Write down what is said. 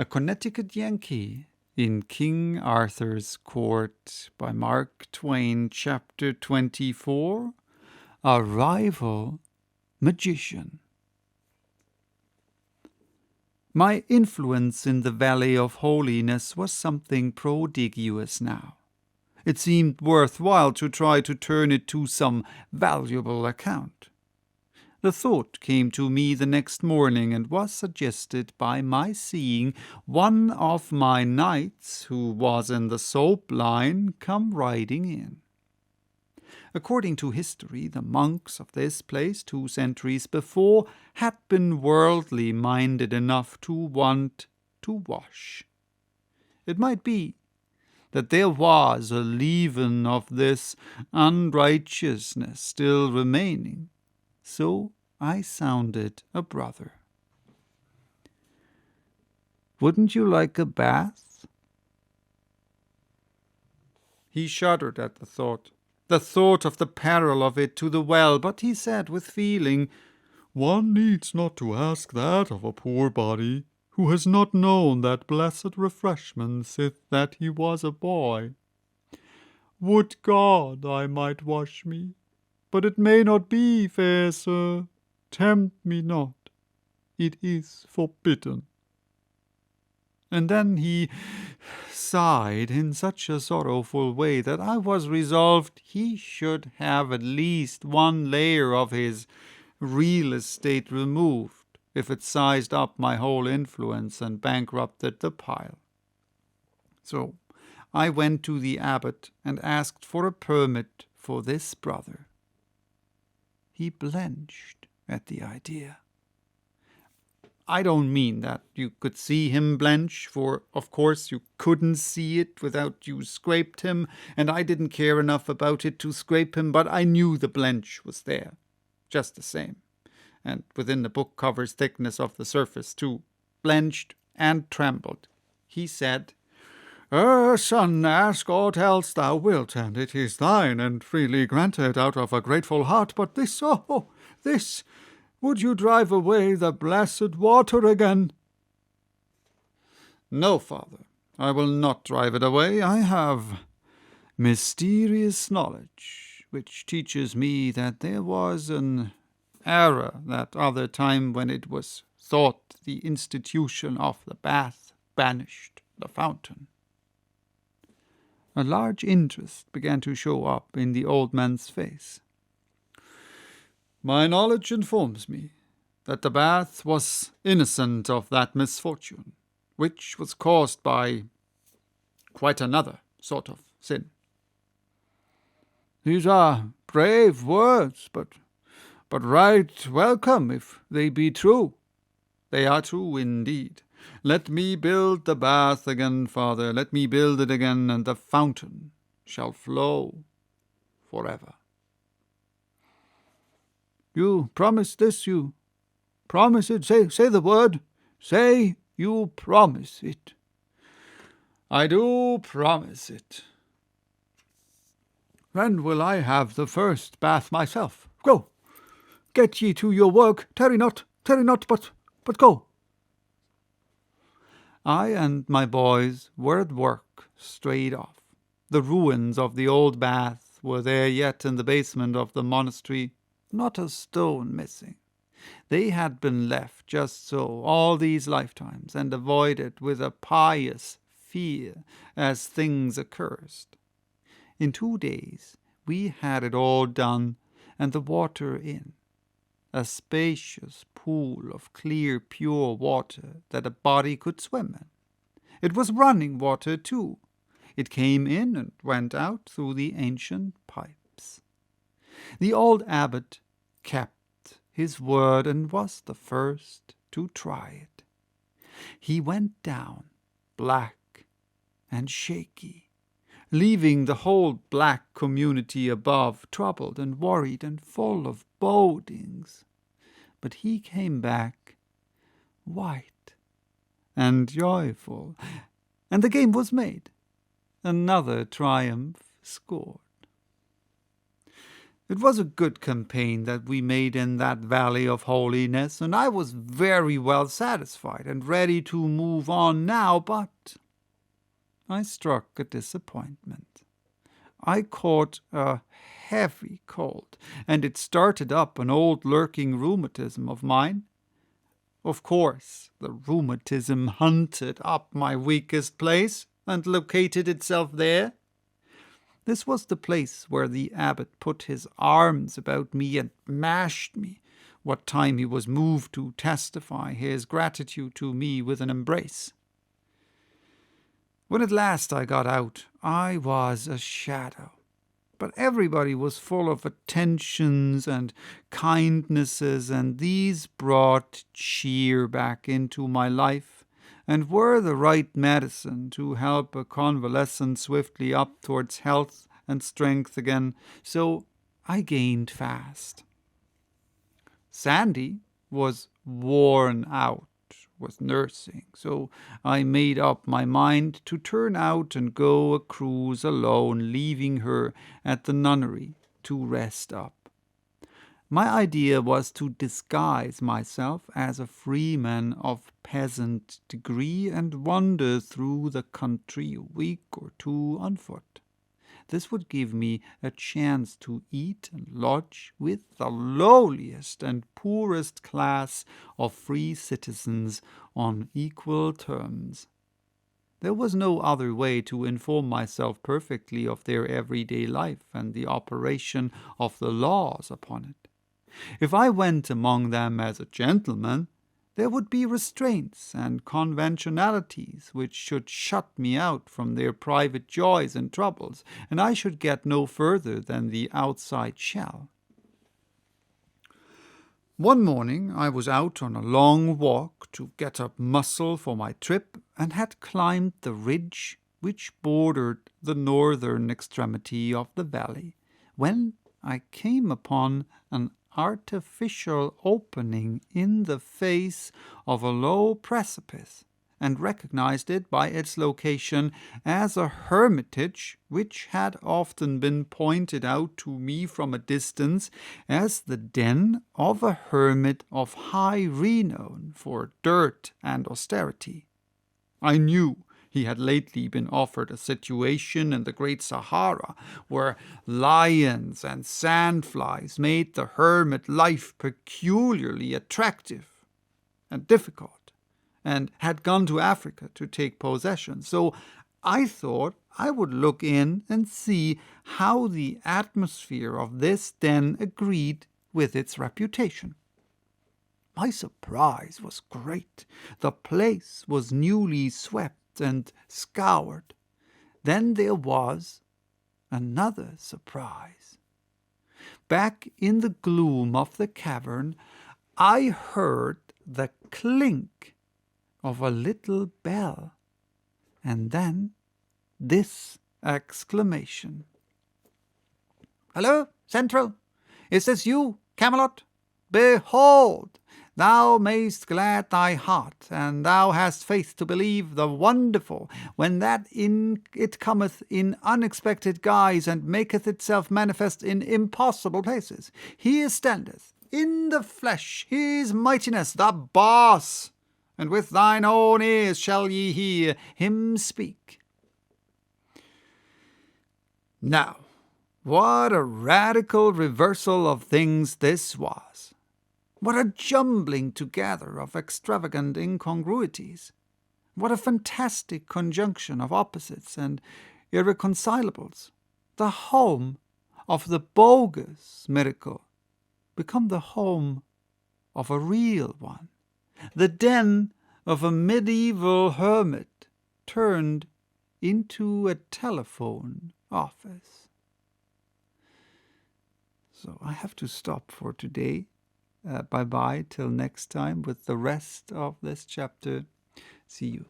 A Connecticut Yankee in King Arthur's Court by Mark Twain, Chapter 24, A Rival Magician. My influence in the Valley of Holiness was something prodigious now. It seemed worthwhile to try to turn it to some valuable account. The thought came to me the next morning and was suggested by my seeing one of my knights, who was in the soap line, come riding in. According to history, the monks of this place 2 centuries before had been worldly minded enough to want to wash. It might be that there was a leaven of this unrighteousness still remaining. So I sounded a brother. "Wouldn't you like a bath?" He shuddered at the thought of the peril of it to the well, but he said with feeling, "One needs not to ask that of a poor body, who has not known that blessed refreshment sith that he was a boy. Would God I might wash me! But it may not be, fair sir. Tempt me not. It is forbidden." And then he sighed in such a sorrowful way that I was resolved he should have at least 1 layer of his real estate removed, if it sized up my whole influence and bankrupted the pile. So I went to the abbot and asked for a permit for this brother. He blenched at the idea. I don't mean that you could see him blench, for of course you couldn't see it without you scraped him, and I didn't care enough about it to scrape him, but I knew the blench was there, just the same, and within the book cover's thickness of the surface too, blenched and trembled. He said, "Son, ask aught else thou wilt, and it is thine, and freely granted out of a grateful heart. But this, this, would you drive away the blessed water again?" "No, father, I will not drive it away. I have mysterious knowledge, which teaches me that there was an era that other time when it was thought the institution of the bath banished the fountain." A large interest began to show up in the old man's face. "My knowledge informs me that the bath was innocent of that misfortune, which was caused by quite another sort of sin." "These are brave words, but right welcome if they be true." "They are true indeed. Let me build the bath again, father. Let me build it again, and the fountain shall flow forever." "You promise this? You promise it? Say the word. Say you promise it." "I do promise it." "Then will I have the first bath myself. Go, get ye to your work. Tarry not, but go." I and my boys were at work straight off. The ruins of the old bath were there yet in the basement of the monastery, not a stone missing. They had been left just so all these lifetimes, and avoided with a pious fear as things accursed. In 2 days we had it all done, and the water in. A spacious pool of clear, pure water that a body could swim in. It was running water, too. It came in and went out through the ancient pipes. The old abbot kept his word and was the first to try it. He went down, black and shaky, leaving the whole black community above troubled and worried and full of bodings. But he came back white and joyful, and the game was made. Another triumph scored. It was a good campaign that we made in that valley of holiness, and I was very well satisfied and ready to move on now, but I struck a disappointment. I caught a heavy cold, and it started up an old lurking rheumatism of mine. Of course, the rheumatism hunted up my weakest place and located itself there. This was the place where the abbot put his arms about me and mashed me, what time he was moved to testify his gratitude to me with an embrace. When at last I got out, I was a shadow. But everybody was full of attentions and kindnesses, and these brought cheer back into my life, and were the right medicine to help a convalescent swiftly up towards health and strength again, so I gained fast. Sandy was worn out with nursing, so I made up my mind to turn out and go a cruise alone, leaving her at the nunnery to rest up. My idea was to disguise myself as a freeman of peasant degree and wander through the country a week or two on foot. This would give me a chance to eat and lodge with the lowliest and poorest class of free citizens on equal terms. There was no other way to inform myself perfectly of their everyday life and the operation of the laws upon it. If I went among them as a gentleman, there would be restraints and conventionalities which should shut me out from their private joys and troubles, and I should get no further than the outside shell. One morning I was out on a long walk to get up muscle for my trip, and had climbed the ridge which bordered the northern extremity of the valley, when I came upon an artificial opening in the face of a low precipice, and recognized it by its location as a hermitage which had often been pointed out to me from a distance as the den of a hermit of high renown for dirt and austerity. I knew he had lately been offered a situation in the great Sahara, where lions and sandflies made the hermit life peculiarly attractive and difficult, and had gone to Africa to take possession. So I thought I would look in and see how the atmosphere of this den agreed with its reputation. My surprise was great. The place was newly swept and scoured. Then there was another surprise. Back in the gloom of the cavern, I heard the clink of a little bell, and then this exclamation. "Hello, Central! Is this you, Camelot? Behold! Thou mayst glad thy heart, and thou hast faith to believe the wonderful, when that it cometh in unexpected guise, and maketh itself manifest in impossible places. He standeth in the flesh, his mightiness, the boss, and with thine own ears shall ye hear him speak." Now, what a radical reversal of things this was! What a jumbling together of extravagant incongruities! What a fantastic conjunction of opposites and irreconcilables! The home of the bogus miracle become the home of a real one. The den of a medieval hermit turned into a telephone office. So I have to stop for today. Bye-bye till next time with the rest of this chapter. See you.